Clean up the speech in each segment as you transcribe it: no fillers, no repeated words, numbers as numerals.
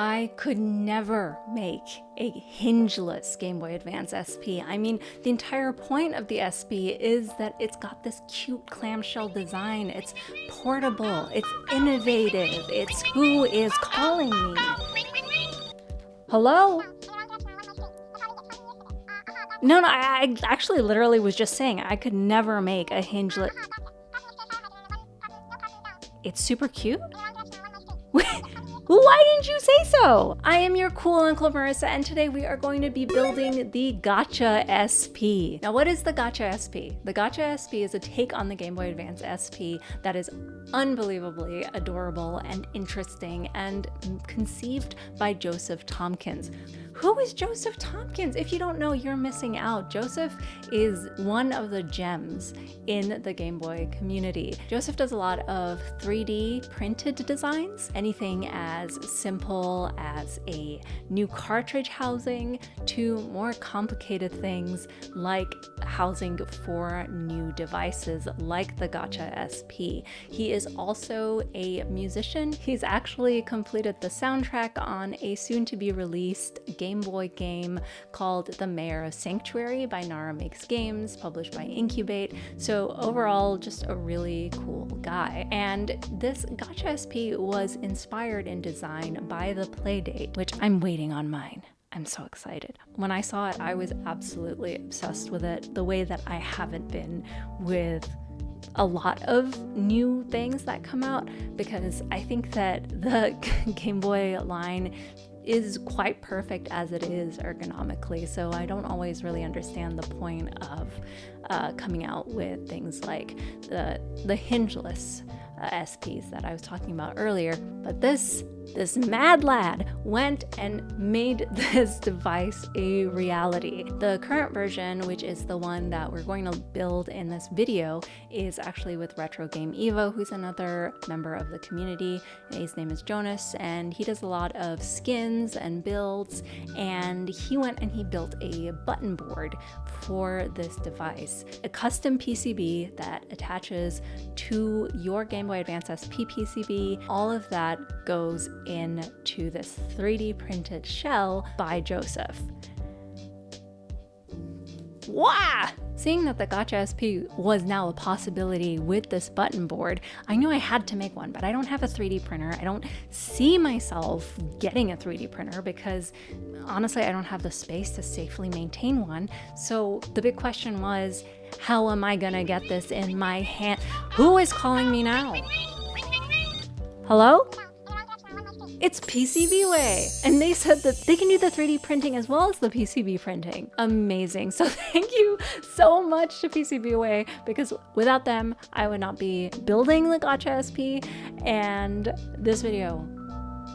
I could never make a hingeless Game Boy Advance SP. I mean, the entire point of the SP is that it's got this cute clamshell design. It's portable, it's innovative, it's who is calling me. Hello? No, I actually literally was just saying I could never make a hingeless. It's super cute? Why didn't you say so? I am your cool Uncle Marissa, and today we are going to be building the Gacha SP. Now, what is the Gacha SP? The Gacha SP is a take on the Game Boy Advance SP that is unbelievably adorable and interesting and conceived by Joseph Tompkins. Who is Joseph Tompkins? If you don't know, you're missing out. Joseph is one of the gems in the Game Boy community. Joseph does a lot of 3D printed designs, anything as simple as a new cartridge housing to more complicated things like housing for new devices like the Gacha SP. He is also a musician. He's actually completed the soundtrack on a soon-to-be released Game Boy game called The Mayor of Sanctuary by Nara Makes Games, published by Incubate. So overall, just a really cool guy. And this Gacha SP was inspired in design by the Playdate, which I'm waiting on mine. I'm so excited. When I saw it, I was absolutely obsessed with it, the way that I haven't been with a lot of new things that come out, because I think that the Game Boy line is quite perfect as it is ergonomically, so I don't always really understand the point of coming out with things like the hingeless SPs that I was talking about earlier. But this mad lad went and made this device a reality. The current version, which is the one that we're going to build in this video, is actually with Retro Game Evo, who's another member of the community. His name is Jonas, and he does a lot of skins and builds, and he went and he built a button board for this device, a custom PCB that attaches to your Game Boy Advance SP PCB. All of that goes into this 3D printed shell by Joseph. Wow! Seeing that the Gacha SP was now a possibility with this button board, I knew I had to make one, but I don't have a 3D printer. I don't see myself getting a 3D printer because honestly, I don't have the space to safely maintain one. So the big question was, how am I gonna get this in my hand? Who is calling me now? Hello? It's PCBWay, and they said that they can do the 3D printing as well as the PCB printing. Amazing. So thank you so much to PCBWay, because without them, I would not be building the Gacha SP, and this video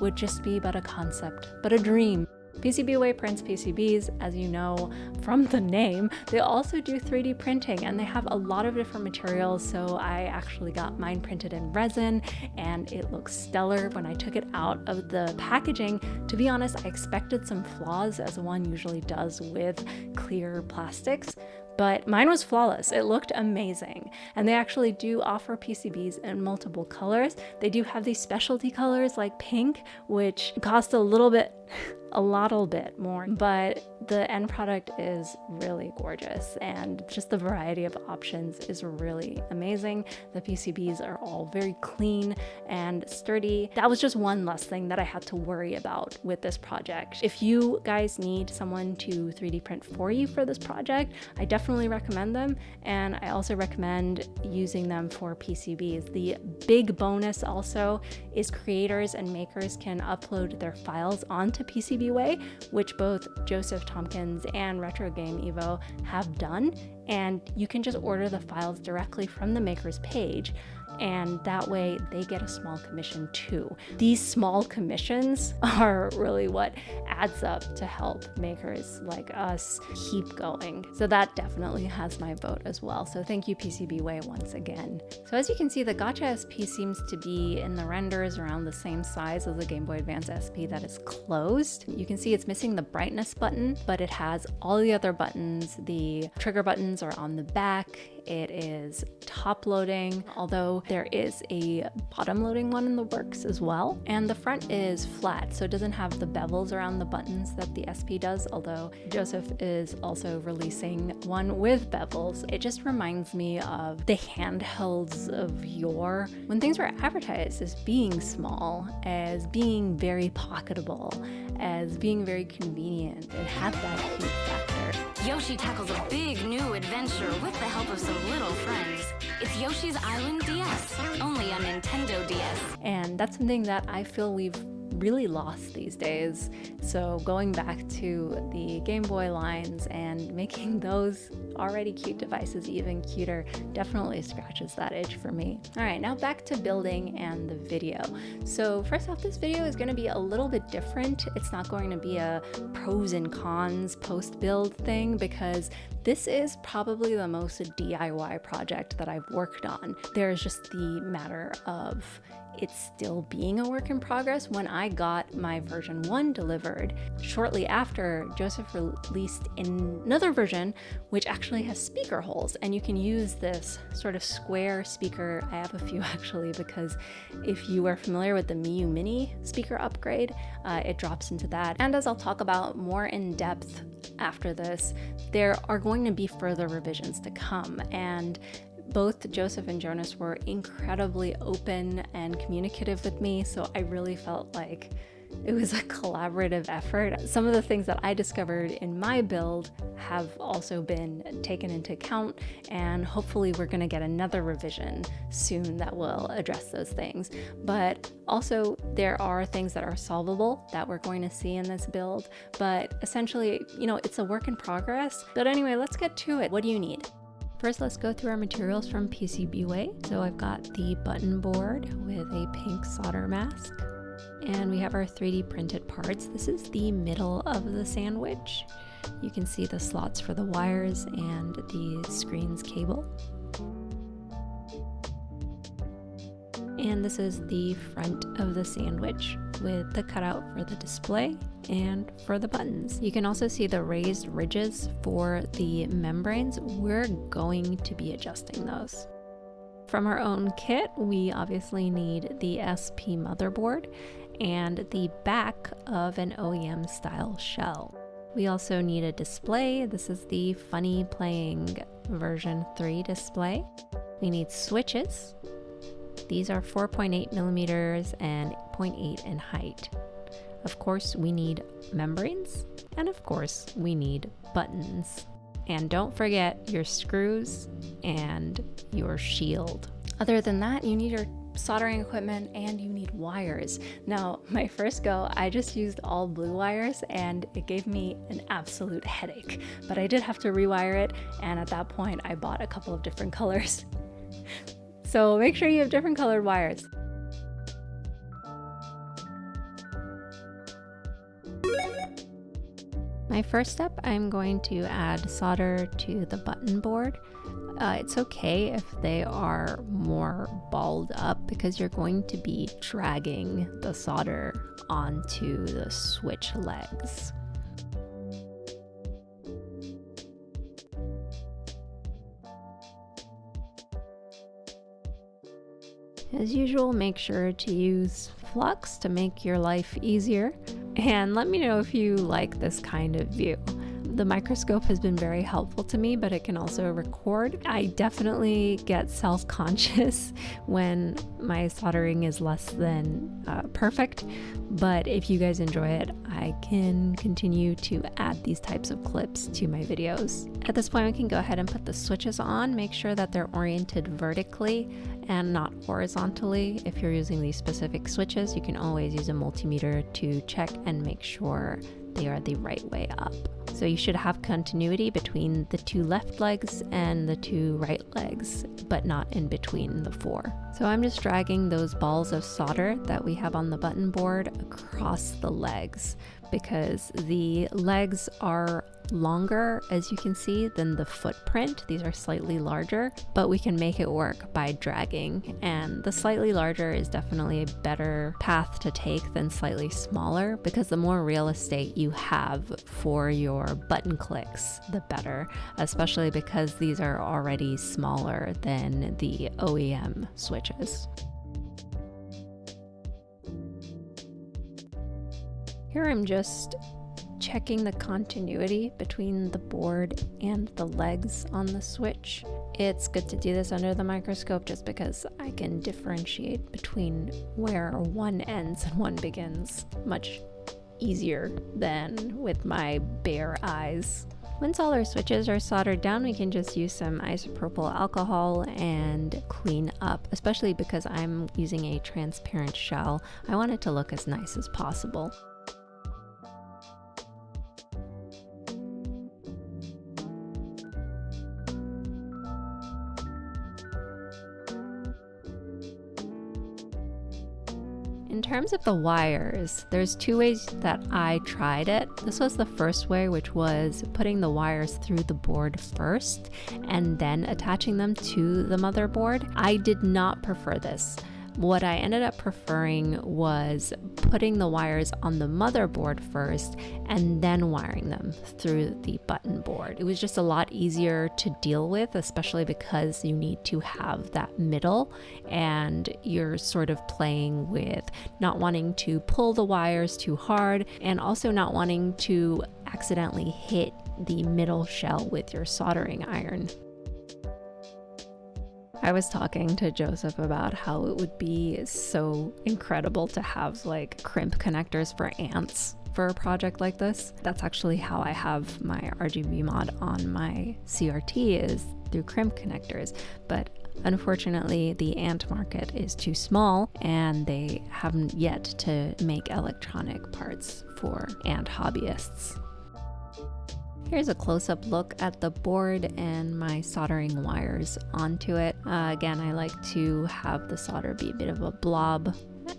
would just be but a concept, but a dream. PCBWay prints PCBs, as you know from the name. They also do 3D printing, and they have a lot of different materials, so I actually got mine printed in resin, and it looks stellar when I took it out of the packaging. To be honest, I expected some flaws, as one usually does with clear plastics, but mine was flawless. It looked amazing. And they actually do offer PCBs in multiple colors. They do have these specialty colors like pink, which cost a little bit more, but the end product is really gorgeous, and just the variety of options is really amazing. The PCBs are all very clean and sturdy. That was just one less thing that I had to worry about with this project. If you guys need someone to 3D print for you for this project, I definitely recommend them, and I also recommend using them for PCBs. The big bonus also is creators and makers can upload their files onto PCBWay, which both Joseph Tompkins and Retro Game Evo have done, and you can just order the files directly from the maker's page, and that way they get a small commission too. These small commissions are really what adds up to help makers like us keep going. So that definitely has my vote as well. So thank you, PCBWay, once again. So as you can see, the Gacha SP seems to be in the renders around the same size as the Game Boy Advance SP that is closed. You can see it's missing the brightness button, but it has all the other buttons, the trigger buttons buttons are on the back. It is top loading, although there is a bottom loading one in the works as well. And the front is flat, so it doesn't have the bevels around the buttons that the SP does, although Joseph is also releasing one with bevels. It just reminds me of the handhelds of yore, when things were advertised as being small, as being very pocketable, as being very convenient. It had that cute factor. Yoshi tackles a big new adventure with the help of some little friends. It's Yoshi's Island DS, only on Nintendo DS. And that's something that I feel we've really lost these days. So going back to the Game Boy lines and making those already cute devices even cuter definitely scratches that itch for me. All right, now back to building and the video. So first off, this video is going to be a little bit different. It's not going to be a pros and cons post-build thing, because this is probably the most DIY project that I've worked on. There's just the matter of it's still being a work in progress. When I got my version 1 delivered, shortly after, Joseph released another version which actually has speaker holes, and you can use this sort of square speaker. I have a few actually, because if you are familiar with the Miu Mini speaker upgrade, it drops into that. And as I'll talk about more in depth after this, there are going to be further revisions to come, and both Joseph and Jonas were incredibly open and communicative with me, so I really felt like it was a collaborative effort. Some of the things that I discovered in my build have also been taken into account, and hopefully we're going to get another revision soon that will address those things. But also there are things that are solvable that we're going to see in this build, but essentially, you know, it's a work in progress. But anyway, let's get to it. What do you need? First, let's go through our materials from PCBWay. So I've got the button board with a pink solder mask, and we have our 3D printed parts. This is the middle of the sandwich. You can see the slots for the wires and the screen's cable. And this is the front of the sandwich with the cutout for the display and for the buttons. You can also see the raised ridges for the membranes. We're going to be adjusting those. From our own kit, we obviously need the SP motherboard and the back of an OEM style shell. We also need a display. This is the Funny Playing version 3 display. We need switches. These are 4.8 millimeters and 0.8 in height. Of course, we need membranes, and of course, we need buttons. And don't forget your screws and your shield. Other than that, you need your soldering equipment and you need wires. Now, my first go, I just used all blue wires and it gave me an absolute headache, but I did have to rewire it, and at that point, I bought a couple of different colors. So make sure you have different colored wires. My first step, I'm going to add solder to the button board. It's okay if they are more balled up, because you're going to be dragging the solder onto the switch legs. As usual, make sure to use flux to make your life easier, and let me know if you like this kind of view. The microscope has been very helpful to me, but it can also record. I definitely get self-conscious when my soldering is less than perfect, but if you guys enjoy it, I can continue to add these types of clips to my videos. At this point, we can go ahead and put the switches on. Make sure that they're oriented vertically and not horizontally. If you're using these specific switches, you can always use a multimeter to check and make sure they are the right way up. So you should have continuity between the two left legs and the two right legs, but not in between the four. So I'm just dragging those balls of solder that we have on the button board across the legs, because the legs are longer, as you can see, than the footprint. These are slightly larger, but we can make it work by dragging. And the slightly larger is definitely a better path to take than slightly smaller, because the more real estate you have for your button clicks, the better, especially because these are already smaller than the OEM switches. Here I'm just checking the continuity between the board and the legs on the switch. It's good to do this under the microscope just because I can differentiate between where one ends and one begins much easier than with my bare eyes. Once all our switches are soldered down, we can just use some isopropyl alcohol and clean up, especially because I'm using a transparent shell. I want it to look as nice as possible. In terms of the wires, there's two ways that I tried it. This was the first way, which was putting the wires through the board first and then attaching them to the motherboard. I did not prefer this. What I ended up preferring was putting the wires on the motherboard first and then wiring them through the button board. It was just a lot easier to deal with, especially because you need to have that middle and you're sort of playing with not wanting to pull the wires too hard and also not wanting to accidentally hit the middle shell with your soldering iron. I was talking to Joseph about how it would be so incredible to have like crimp connectors for ants for a project like this. That's actually how I have my RGB mod on my CRT, is through crimp connectors. But unfortunately, the ant market is too small and they haven't yet to make electronic parts for ant hobbyists. Here's a close-up look at the board and my soldering wires onto it. Again, I like to have the solder be a bit of a blob,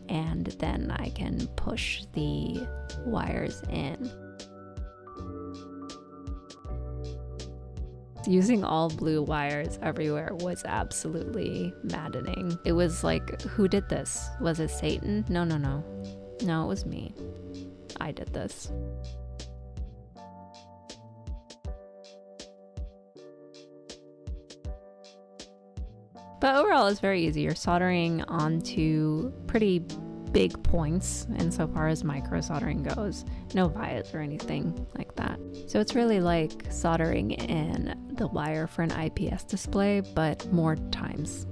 and then I can push the wires in. Using all blue wires everywhere was absolutely maddening. It was like, who did this? Was it Satan? No, it was me. I did this. But overall, it's very easy. You're soldering onto pretty big points insofar as micro soldering goes. No vias or anything like that. So it's really like soldering in the wire for an IPS display, but more times.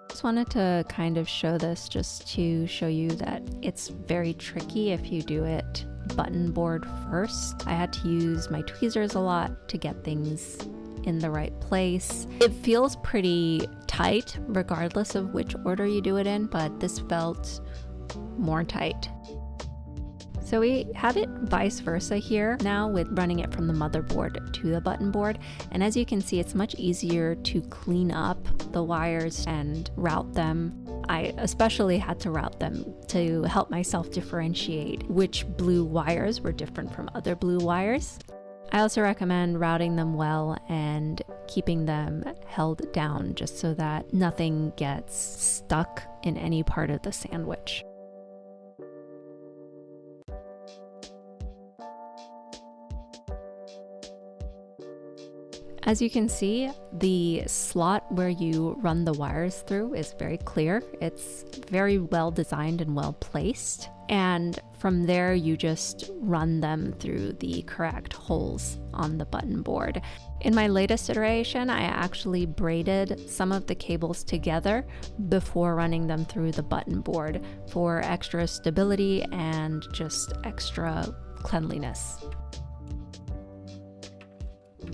Just wanted to kind of show this just to show you that it's very tricky if you do it button board first. I had to use my tweezers a lot to get things in the right place. It feels pretty tight regardless of which order you do it in, but this felt more tight. So we have it vice versa here now with running it from the motherboard to the button board. And as you can see, it's much easier to clean up the wires and route them. I especially had to route them to help myself differentiate which blue wires were different from other blue wires. I also recommend routing them well and keeping them held down just so that nothing gets stuck in any part of the sandwich. As you can see, the slot where you run the wires through is very clear. It's very well designed and well placed. And from there, you just run them through the correct holes on the button board. In my latest iteration, I actually braided some of the cables together before running them through the button board for extra stability and just extra cleanliness.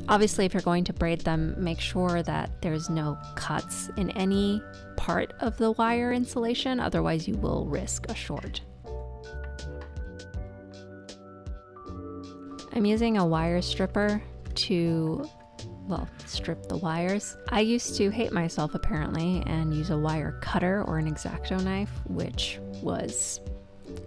Obviously, if you're going to braid them, make sure that there's no cuts in any part of the wire insulation, otherwise you will risk a short. I'm using a wire stripper to, well, strip the wires. I used to hate myself apparently and use a wire cutter or an X-Acto knife, which was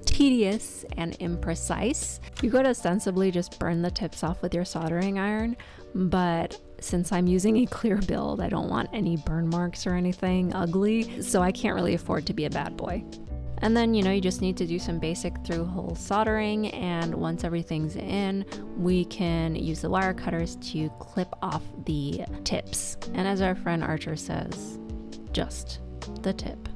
tedious and imprecise. You could ostensibly just burn the tips off with your soldering iron, but since I'm using a clear build, I don't want any burn marks or anything ugly, so I can't really afford to be a bad boy. And then, you just need to do some basic through-hole soldering, and once everything's in, we can use the wire cutters to clip off the tips. And as our friend Archer says, just the tip.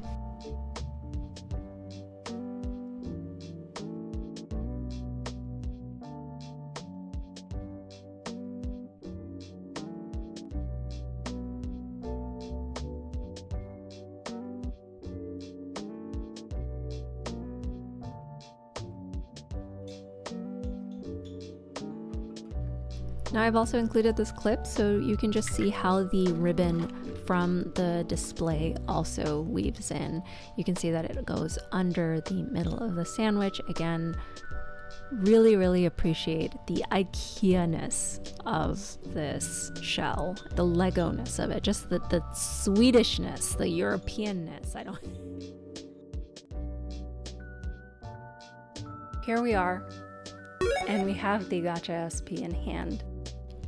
Now I've also included this clip so you can just see how the ribbon from the display also weaves in. You can see that it goes under the middle of the sandwich. Again, really appreciate the IKEA-ness of this shell, the Lego-ness of it, just the Swedishness, the European-ness. Here we are, and we have the Gacha SP in hand.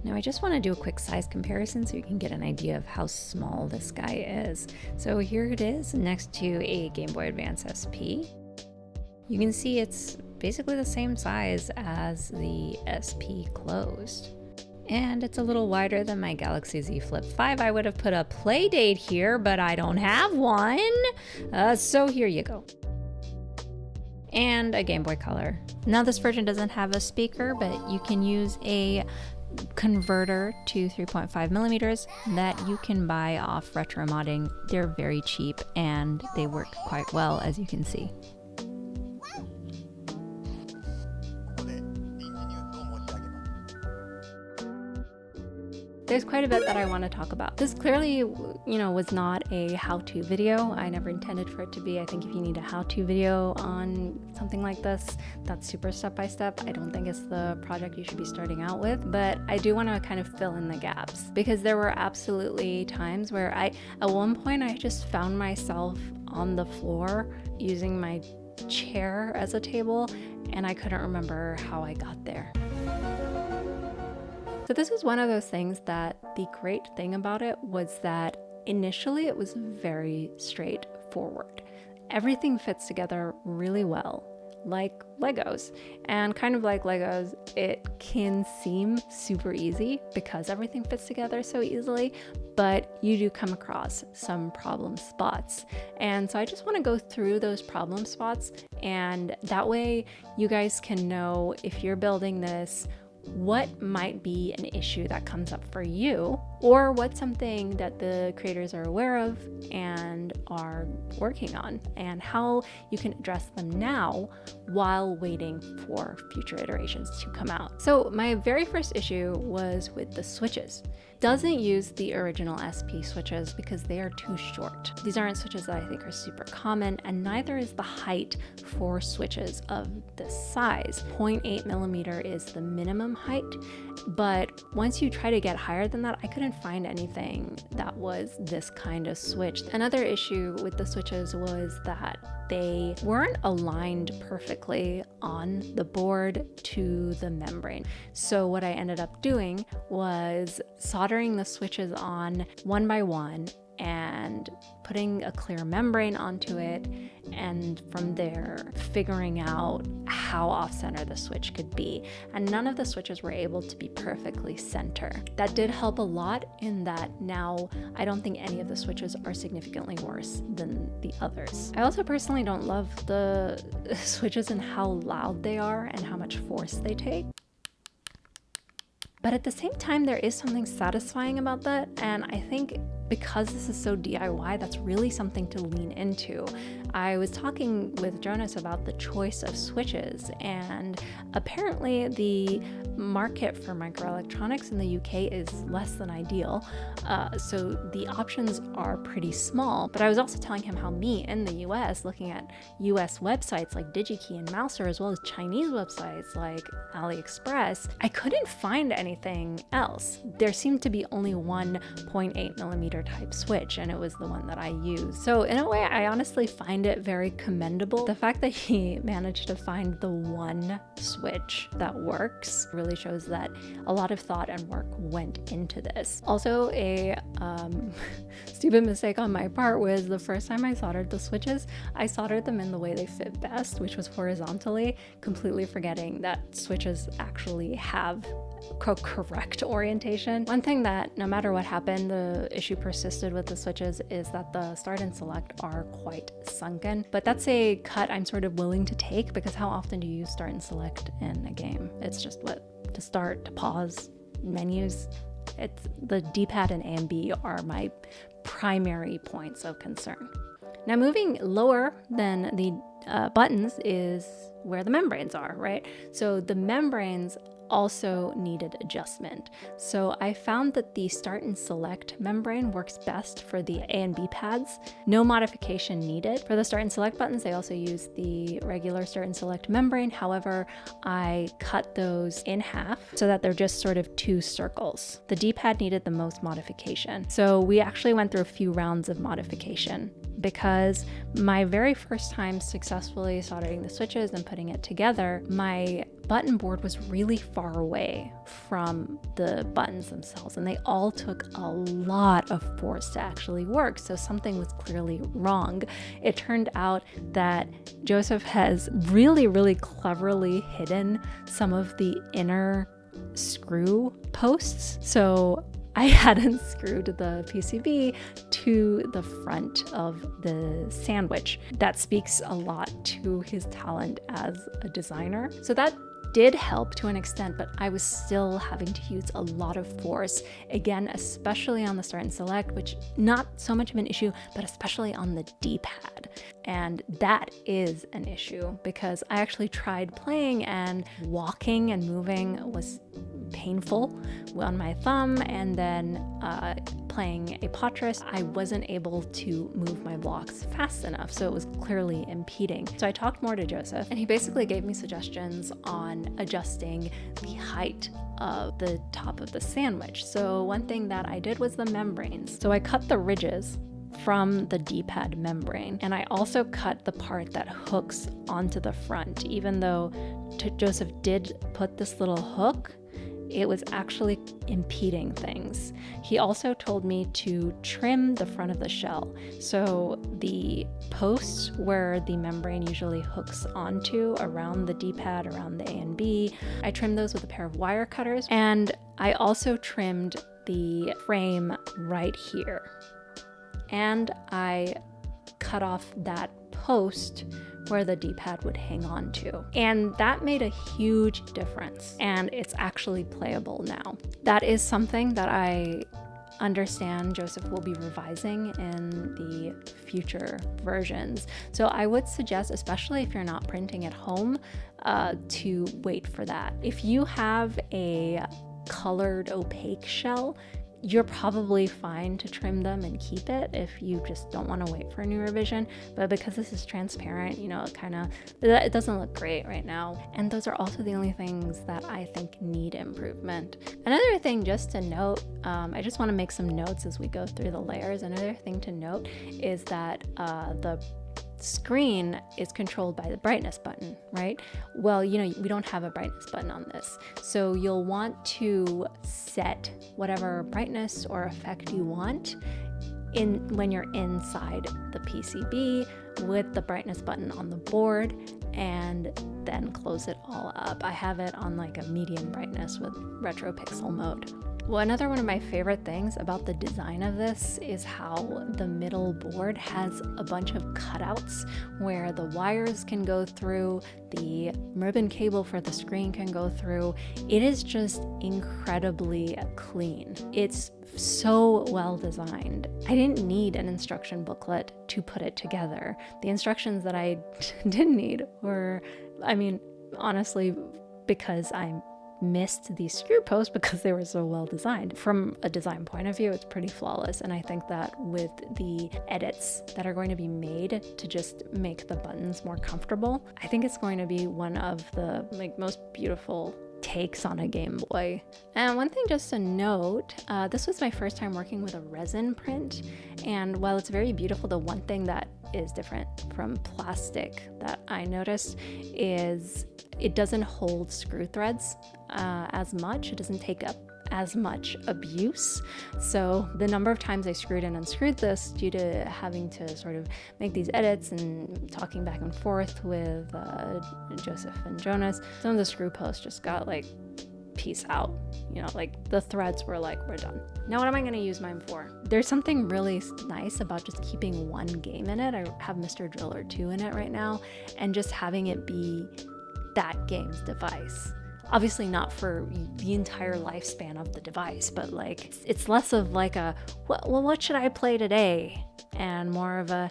Now I just want to do a quick size comparison so you can get an idea of how small this guy is. So here it is next to a Game Boy Advance SP. You can see it's basically the same size as the SP closed. And it's a little wider than my Galaxy Z Flip 5. I would have put a play date here, but I don't have one. So here you go. And a Game Boy Color. Now this version doesn't have a speaker, but you can use a converter to 3.5 millimeters that you can buy off Retro Modding. They're very cheap and they work quite well, as you can see. There's quite a bit that I want to talk about. This clearly, was not a how-to video. I never intended for it to be. I think if you need a how-to video on something like this, that's super step-by-step. I don't think it's the project you should be starting out with, but I do want to kind of fill in the gaps because there were absolutely times where at one point I just found myself on the floor using my chair as a table and I couldn't remember how I got there. So this is one of those things that the great thing about it was that initially it was very straightforward. Everything fits together really well, like Legos. And kind of like Legos, it can seem super easy because everything fits together so easily, but you do come across some problem spots. And so I just want to go through those problem spots, and that way you guys can know if you're building this, what might be an issue that comes up for you, or what's something that the creators are aware of and are working on, and how you can address them now while waiting for future iterations to come out. So my very first issue was with the switches. Doesn't use the original SP switches because they are too short. These aren't switches that I think are super common, and neither is the height for switches of this size. 0.8 millimeter is the minimum height, but once you try to get higher than that, I couldn't find anything that was this kind of switch. Another issue with the switches was that they weren't aligned perfectly on the board to the membrane. So what I ended up doing was soldering the switches on one by one and putting a clear membrane onto it, and from there figuring out how off-center the switch could be. And none of the switches were able to be perfectly center. That did help a lot in that now I don't think any of the switches are significantly worse than the others. I also personally don't love the switches and how loud they are and how much force they take. But at the same time, there is something satisfying about that, and I think because this is so DIY, that's really something to lean into. I was talking with Jonas about the choice of switches, and apparently the market for microelectronics in the UK is less than ideal, so the options are pretty small. But I was also telling him how me in the US, looking at US websites like DigiKey and Mouser, as well as Chinese websites like AliExpress, I couldn't find anything else. There seemed to be only one 0.8 millimeter type switch, and it was the one that I used. So in a way, I honestly find it very commendable. The fact that he managed to find the one switch that works really shows that a lot of thought and work went into this. Also, a stupid mistake on my part was the first time I soldered the switches, I soldered them in the way they fit best, which was horizontally, completely forgetting that switches actually have correct orientation. One thing that no matter what happened, the issue persisted with the switches is that the start and select are quite sunken, but that's a cut I'm sort of willing to take because how often do you use start and select in a game? It's just to start, to pause, menus. It's the D-pad and A and B are my primary points of concern. Now moving lower than the buttons is where the membranes are, right? So the membranes also needed adjustment. So I found that the start and select membrane works best for the A and B pads. No modification needed. For the start and select buttons, they also use the regular start and select membrane. However, I cut those in half so that they're just sort of two circles. The D-pad needed the most modification. So we actually went through a few rounds of modification because my very first time successfully soldering the switches and putting it together, my button board was really far away from the buttons themselves, and they all took a lot of force to actually work, so something was clearly wrong. It turned out that Joseph has really cleverly hidden some of the inner screw posts, so I hadn't screwed the PCB to the front of the sandwich. That speaks a lot to his talent as a designer. So that did help to an extent, but I was still having to use a lot of force, again, especially on the start and select, which not so much of an issue, but especially on the D-pad. And that is an issue because I actually tried playing and walking and moving was painful on my thumb, and then playing a Potris, I wasn't able to move my blocks fast enough, so it was clearly impeding. So I talked more to Joseph, and he basically gave me suggestions on adjusting the height of the top of the sandwich. So one thing that I did was the membranes. So I cut the ridges from the D-pad membrane, and I also cut the part that hooks onto the front. Even though Joseph did put this little hook, it was actually impeding things. He also told me to trim the front of the shell. So the posts where the membrane usually hooks onto around the D-pad, around the A and B, I trimmed those with a pair of wire cutters. And I also trimmed the frame right here. And I cut off that post where the D-pad would hang on to. And that made a huge difference, and it's actually playable now. That is something that I understand Joseph will be revising in the future versions. So I would suggest, especially if you're not printing at home, to wait for that. If you have a colored opaque shell, you're probably fine to trim them and keep it if you just don't want to wait for a new revision. But because this is transparent, you know, it doesn't look great right now. And those are also the only things that I think need improvement. Another thing just to note, I just want to make some notes as we go through the layers. Another thing to note is that the screen is controlled by the brightness button, right? Well, you know, we don't have a brightness button on this. So you'll want to set whatever brightness or effect you want when you're inside the PCB with the brightness button on the board, and then close it all up. I have it on like a medium brightness with retro pixel mode. Well, another one of my favorite things about the design of this is how the middle board has a bunch of cutouts where the wires can go through, the ribbon cable for the screen can go through. It is just incredibly clean. It's so well designed. I didn't need an instruction booklet to put it together. The instructions that I did need were, I mean, honestly, because I missed these screw posts because they were so well designed. From a design point of view, it's pretty flawless, and I think that with the edits that are going to be made to just make the buttons more comfortable, I think it's going to be one of the most beautiful takes on a Game Boy. And one thing just to note, this was my first time working with a resin print, and while it's very beautiful, the one thing that is different from plastic that I noticed is it doesn't hold screw threads as much. It doesn't take up as much abuse. So the number of times I screwed and unscrewed this due to having to sort of make these edits and talking back and forth with Joseph and Jonas, some of the screw posts just got like, peace out. You know, like the threads were like, we're done. Now what am I going to use mine for? There's something really nice about just keeping one game in it. I have Mr. Driller 2 in it right now, and just having it be that game's device. Obviously not for the entire lifespan of the device, but like it's less of like a, well, what should I play today? And more of a,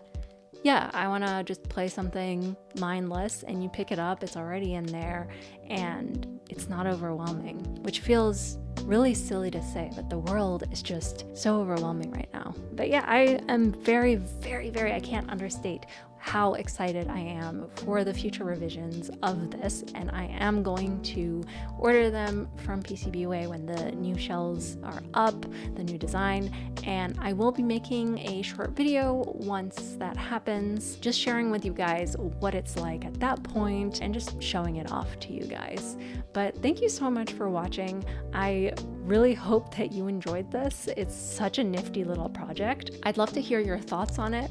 yeah, I want to just play something mindless, and you pick it up, it's already in there, and it's not overwhelming, which feels really silly to say, but the world is just so overwhelming right now. But yeah, I am very, very, very, I can't understate how excited I am for the future revisions of this, and I am going to order them from PCBWay when the new shells are up, the new design, and I will be making a short video once that happens, just sharing with you guys what it's like at that point and just showing it off to you guys. But thank you so much for watching. I really hope that you enjoyed this. It's such a nifty little project. I'd love to hear your thoughts on it.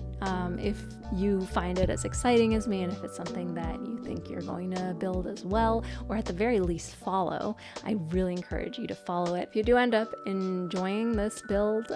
If you find it as exciting as me, and if it's something that you think you're going to build as well, or at the very least follow, I really encourage you to follow it. If you do end up enjoying this build,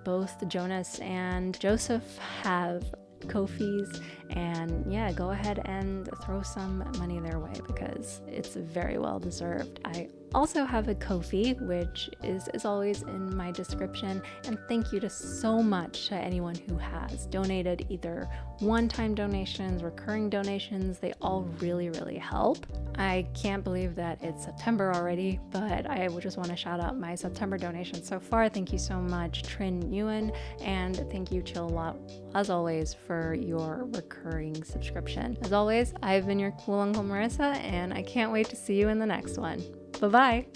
both Jonas and Joseph have Ko-fis, and yeah, go ahead and throw some money their way because it's very well deserved. I also have a Ko-fi, which is always in my description, and thank you to so much to anyone who has donated, either one-time donations, recurring donations. They all really, really help. I can't believe that it's September already, but I would just want to shout out my September donations so far. Thank you so much, Trin Ewan, and thank you, Chill Lot, as always, for your recurring subscription. As always, I've been your cool Uncle Marissa, and I can't wait to see you in the next one. Bye-bye.